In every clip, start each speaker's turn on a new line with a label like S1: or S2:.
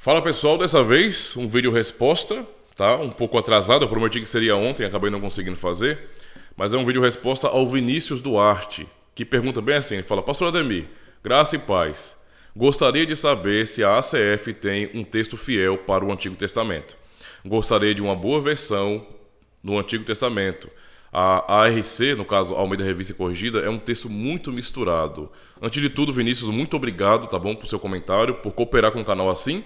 S1: Fala pessoal, dessa vez um vídeo resposta, tá? Um pouco atrasado, eu prometi que seria ontem, acabei não conseguindo fazer. Mas é um vídeo resposta ao Vinícius Duarte, que pergunta bem assim, ele fala: Pastor Ademir, graça e paz. Gostaria de saber se a ACF tem um texto fiel para o Antigo Testamento. Gostaria de uma boa versão no Antigo Testamento. A ARC, no caso Almeida Revista Corrigida, é um texto muito misturado. Antes de tudo, Vinícius, muito obrigado, tá bom, por seu comentário, por cooperar com o canal assim.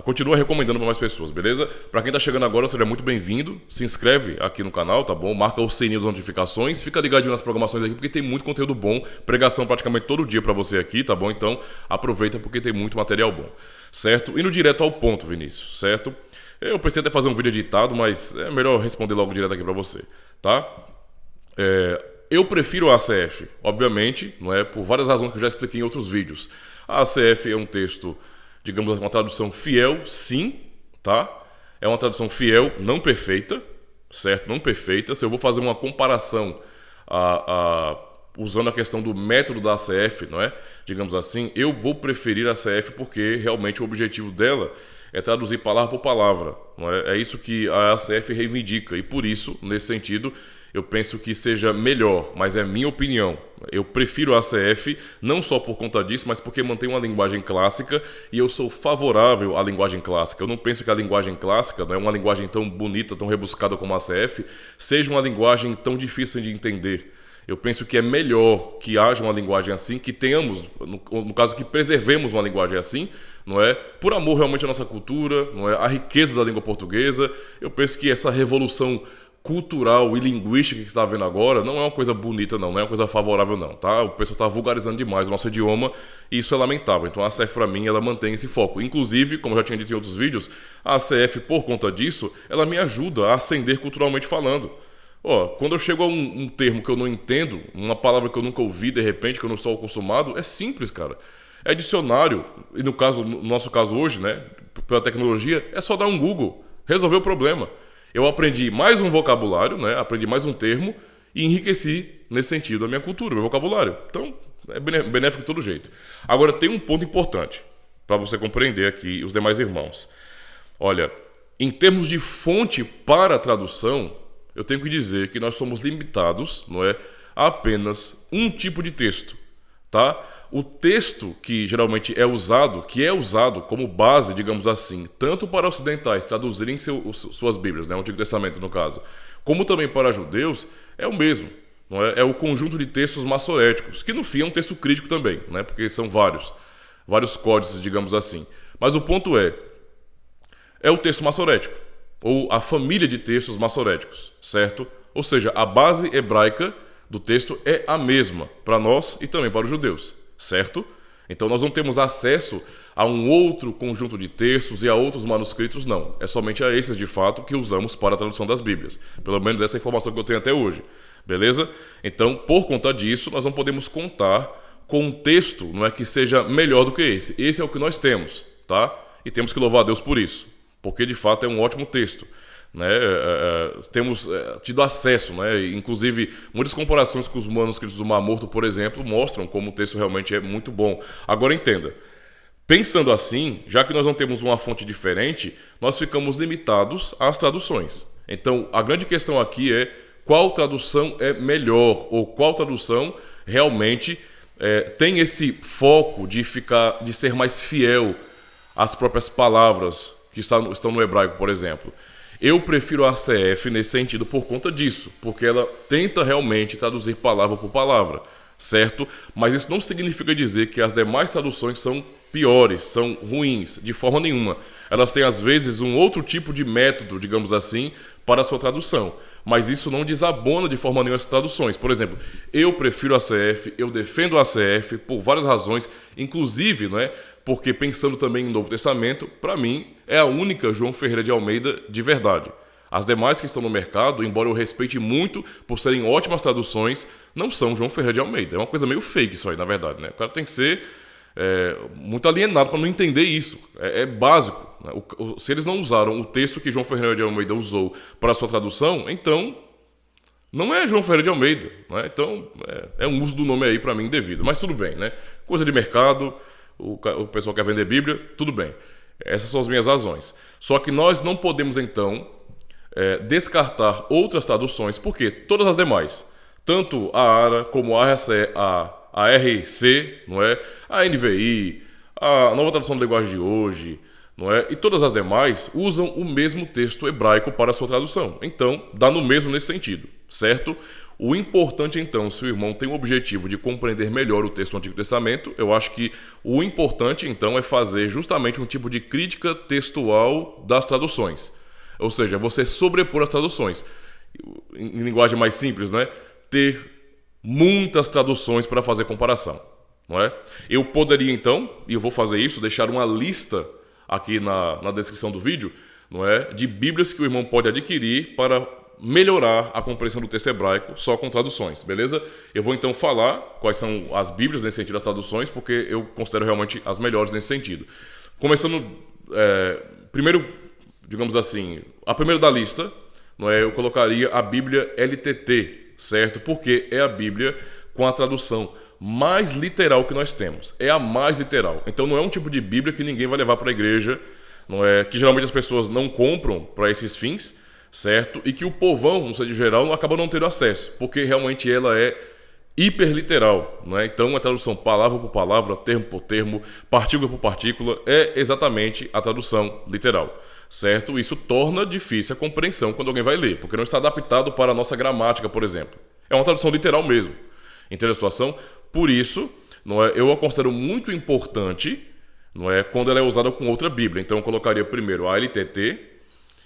S1: Continua recomendando para mais pessoas, beleza? Para quem tá chegando agora, seja muito bem-vindo. Se inscreve aqui no canal, tá bom? Marca o sininho das notificações. Fica ligadinho nas programações aqui, porque tem muito conteúdo bom. Pregação praticamente todo dia para você aqui, tá bom? Então, aproveita porque tem muito material bom, certo? Indo direto ao ponto, Vinícius, certo? Eu pensei até fazer um vídeo editado, mas é melhor responder logo direto aqui para você, tá? Eu prefiro a ACF, obviamente, não é? Por várias razões que eu já expliquei em outros vídeos. A ACF é um texto, digamos, uma tradução fiel, sim, tá? É uma tradução fiel, não perfeita, certo? Não perfeita. Se eu vou fazer uma comparação usando a questão do método da ACF, não é? Digamos assim, eu vou preferir a ACF porque realmente o objetivo dela é traduzir palavra por palavra, não é? É isso que a ACF reivindica e por isso, nesse sentido, eu penso que seja melhor, mas é minha opinião. Eu prefiro a ACF não só por conta disso, mas porque mantém uma linguagem clássica e eu sou favorável à linguagem clássica. Eu não penso que a linguagem clássica, não é uma linguagem tão bonita, tão rebuscada como a ACF, seja uma linguagem tão difícil de entender. Eu penso que é melhor que haja uma linguagem assim, que tenhamos, no caso, que preservemos uma linguagem assim, não é? Por amor realmente à nossa cultura, não é? À riqueza da língua portuguesa. Eu penso que essa revolução cultural e linguística que você está vendo agora não é uma coisa bonita não é uma coisa favorável não, tá? O pessoal está vulgarizando demais o nosso idioma e isso é lamentável. Então a ACF para mim, ela mantém esse foco. Inclusive, como eu já tinha dito em outros vídeos, a ACF, por conta disso, ela me ajuda a ascender culturalmente falando. Quando eu chego a um termo que eu não entendo, uma palavra que eu nunca ouvi de repente, que eu não estou acostumado, é simples, cara. É dicionário, e no nosso caso hoje, né, pela tecnologia, é só dar um Google, resolver o problema. Eu aprendi mais um vocabulário, né, aprendi mais um termo e enriqueci, nesse sentido, a minha cultura, o meu vocabulário. Então, é benéfico de todo jeito. Agora, tem um ponto importante para você compreender aqui os demais irmãos. Olha, em termos de fonte para a tradução, eu tenho que dizer que nós somos limitados, não é, a apenas um tipo de texto, tá? O texto que geralmente é usado, como base, digamos assim, tanto para ocidentais traduzirem suas Bíblias, né, o Antigo Testamento no caso, como também para judeus, é o mesmo, não é? É o conjunto de textos massoréticos, que no fim é um texto crítico também, né, porque são vários códices, digamos assim. Mas o ponto é o texto massorético, ou a família de textos massoréticos, certo? Ou seja, a base hebraica do texto é a mesma para nós e também para os judeus, certo? Então nós não temos acesso a um outro conjunto de textos e a outros manuscritos, não. É somente a esses, de fato, que usamos para a tradução das Bíblias. Pelo menos essa é a informação que eu tenho até hoje, beleza? Então, por conta disso, nós não podemos contar com um texto, não é, que seja melhor do que esse. Esse é o que nós temos, tá? E temos que louvar a Deus por isso, porque de fato é um ótimo texto, né? Temos tido acesso, né? Inclusive muitas comparações com os manuscritos do Mar Morto, por exemplo, mostram como o texto realmente é muito bom. Agora entenda, pensando assim, já que nós não temos uma fonte diferente, nós ficamos limitados às traduções. Então a grande questão aqui é qual tradução é melhor, ou qual tradução realmente tem esse foco de ser mais fiel às próprias palavras que estão no hebraico, por exemplo. Eu prefiro a ACF nesse sentido por conta disso, porque ela tenta realmente traduzir palavra por palavra, certo? Mas isso não significa dizer que as demais traduções são piores, são ruins, de forma nenhuma. Elas têm, às vezes, um outro tipo de método, digamos assim, para a sua tradução. Mas isso não desabona de forma nenhuma as traduções. Por exemplo, eu prefiro a ACF, eu defendo a ACF por várias razões, inclusive, não é? Porque pensando também em Novo Testamento, para mim, é a única João Ferreira de Almeida de verdade. As demais que estão no mercado, embora eu respeite muito por serem ótimas traduções, não são João Ferreira de Almeida. É uma coisa meio fake isso aí, na verdade, né? O cara tem que ser muito alienado para não entender isso. É básico, né? Se eles não usaram o texto que João Ferreira de Almeida usou para a sua tradução, então não é João Ferreira de Almeida, né? Então é um uso do nome aí para mim indevido. Mas tudo bem, né? Coisa de mercado, o pessoal quer vender Bíblia, tudo bem. Essas são as minhas razões. Só que nós não podemos, então, descartar outras traduções, porque todas as demais, tanto a ARA como a RC, não é? A NVI, a Nova Tradução da Linguagem de Hoje, não é? E todas as demais usam o mesmo texto hebraico para a sua tradução. Então, dá no mesmo nesse sentido, certo? O importante, então, se o irmão tem o objetivo de compreender melhor o texto do Antigo Testamento, eu acho que o importante, então, é fazer justamente um tipo de crítica textual das traduções. Ou seja, você sobrepor as traduções. Em linguagem mais simples, né? Ter muitas traduções para fazer comparação, não é? Eu poderia, então, e eu vou fazer isso, deixar uma lista aqui na descrição do vídeo, não é? De bíblias que o irmão pode adquirir para melhorar a compreensão do texto hebraico só com traduções, beleza? Eu vou então falar quais são as bíblias nesse sentido das traduções, porque eu considero realmente as melhores nesse sentido. Começando, primeiro, digamos assim, a primeira da lista, não é? Eu colocaria a Bíblia LTT, certo? Porque é a Bíblia com a tradução mais literal que nós temos. É a mais literal. Então não é um tipo de Bíblia que ninguém vai levar para a igreja, não é? Que geralmente as pessoas não compram para esses fins, certo? E que o povão, no sentido geral, acaba não tendo acesso, porque realmente ela é hiperliteral, não é? Então a tradução palavra por palavra, termo por termo, partícula por partícula é exatamente a tradução literal, certo? Isso torna difícil a compreensão quando alguém vai ler, porque não está adaptado para a nossa gramática, por exemplo. É uma tradução literal mesmo. Entende a situação? Por isso, não é? Eu a considero muito importante, não é? Quando ela é usada com outra Bíblia. Então eu colocaria primeiro a LTT.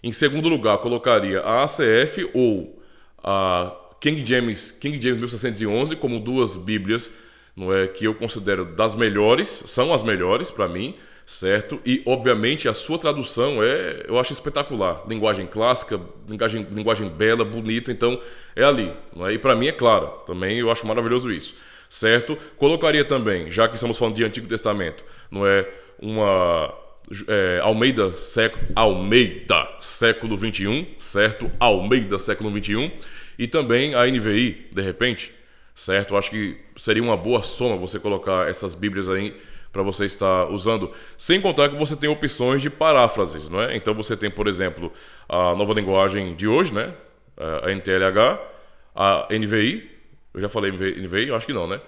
S1: Em segundo lugar, colocaria a ACF ou a King James 1611 como duas bíblias, não é, que eu considero das melhores, são as melhores para mim, certo? E, obviamente, a sua tradução eu acho espetacular. Linguagem clássica, linguagem bela, bonita, então é ali, não é? E para mim é clara, também eu acho maravilhoso isso, certo? Colocaria também, já que estamos falando de Antigo Testamento, não é, uma... Almeida, século 21, certo? Almeida, século 21. E também a NVI, de repente, certo? Eu acho que seria uma boa soma você colocar essas bíblias aí para você estar usando. Sem contar que você tem opções de paráfrases, não é? Então você tem, por exemplo, a Nova Linguagem de Hoje, né? A NTLH, a NVI. Eu já falei NVI? Eu acho que não, né?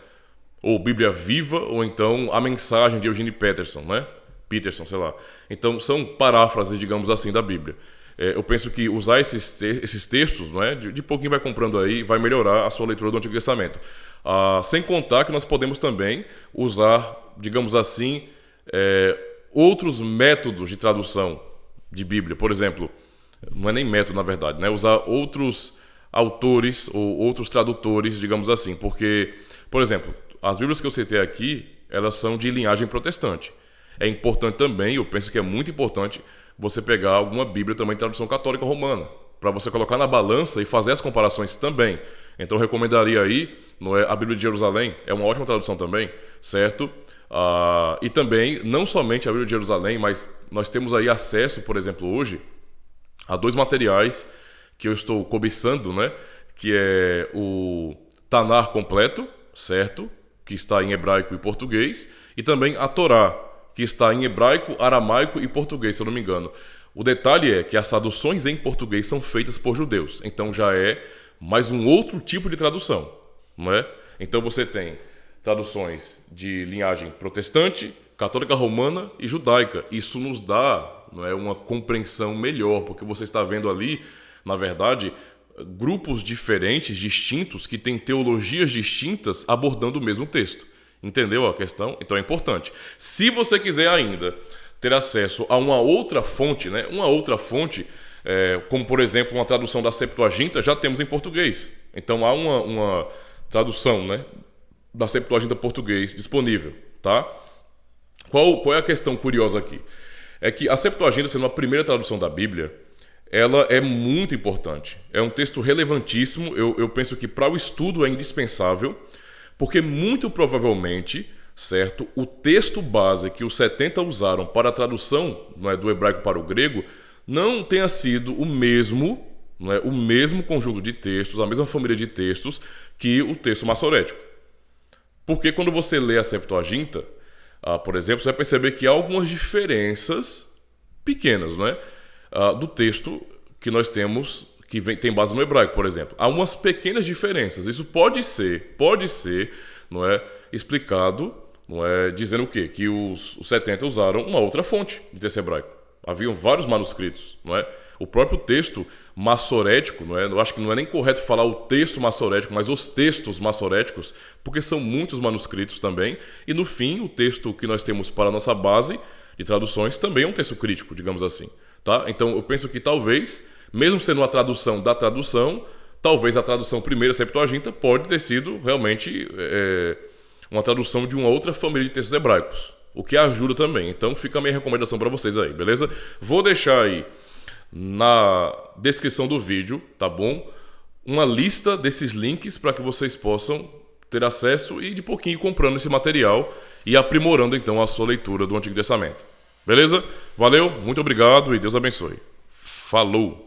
S1: Ou Bíblia Viva, ou então a Mensagem de Eugene Peterson, né? Peterson, sei lá. Então, são paráfrases, digamos assim, da Bíblia. Eu penso que usar esses textos, não é? De pouquinho vai comprando aí, vai melhorar a sua leitura do Antigo Testamento. Sem contar que nós podemos também usar, digamos assim, outros métodos de tradução de Bíblia. Por exemplo, não é nem método, na verdade, né? Usar outros autores ou outros tradutores, digamos assim. Porque, por exemplo, as Bíblias que eu citei aqui, elas são de linhagem protestante. É importante também, eu penso que é muito importante, você pegar alguma Bíblia também de tradução católica romana, para você colocar na balança e fazer as comparações também. Então eu recomendaria aí, não é, a Bíblia de Jerusalém, é uma ótima tradução também, certo? E também, não somente a Bíblia de Jerusalém, mas nós temos aí acesso, por exemplo, hoje, a dois materiais que eu estou cobiçando, né? Que é o Tanar completo, certo? Que está em hebraico e português, e também a Torá, que está em hebraico, aramaico e português, se eu não me engano. O detalhe é que as traduções em português são feitas por judeus, então já é mais um outro tipo de tradução, não é? Então você tem traduções de linhagem protestante, católica romana e judaica. Isso nos dá, não é, uma compreensão melhor, porque você está vendo ali, na verdade, grupos diferentes, distintos, que têm teologias distintas abordando o mesmo texto. Entendeu a questão? Então é importante. Se você quiser ainda ter acesso a uma outra fonte, né? Uma outra fonte, como por exemplo uma tradução da Septuaginta, já temos em português. Então há uma tradução, né, da Septuaginta português disponível, tá? Qual é a questão curiosa aqui? É que a Septuaginta, sendo a primeira tradução da Bíblia, ela é muito importante. É um texto relevantíssimo. Eu penso que para o estudo é indispensável, porque muito provavelmente, certo, o texto base que os 70 usaram para a tradução, não é, do hebraico para o grego não tenha sido o mesmo, não é, o mesmo conjunto de textos, a mesma família de textos que o texto massorético. Porque quando você lê a Septuaginta, por exemplo, você vai perceber que há algumas diferenças, pequenas, não é? Do texto que nós temos, que tem base no hebraico, por exemplo. Há umas pequenas diferenças. Isso pode ser, não é, explicado, não é, dizendo o quê? Que os 70 usaram uma outra fonte de texto hebraico. Haviam vários manuscritos, não é? O próprio texto massorético, não é? Eu acho que não é nem correto falar o texto massorético, mas os textos massoréticos, porque são muitos manuscritos também. E no fim, o texto que nós temos para a nossa base de traduções também é um texto crítico, digamos assim, tá? Então eu penso que talvez, mesmo sendo uma tradução da tradução, talvez a tradução primeira Septuaginta pode ter sido realmente uma tradução de uma outra família de textos hebraicos, o que ajuda também. Então fica a minha recomendação para vocês aí, beleza? Vou deixar aí na descrição do vídeo, tá bom? Uma lista desses links para que vocês possam ter acesso e de pouquinho comprando esse material e aprimorando então a sua leitura do Antigo Testamento. Beleza? Valeu, muito obrigado e Deus abençoe. Falou!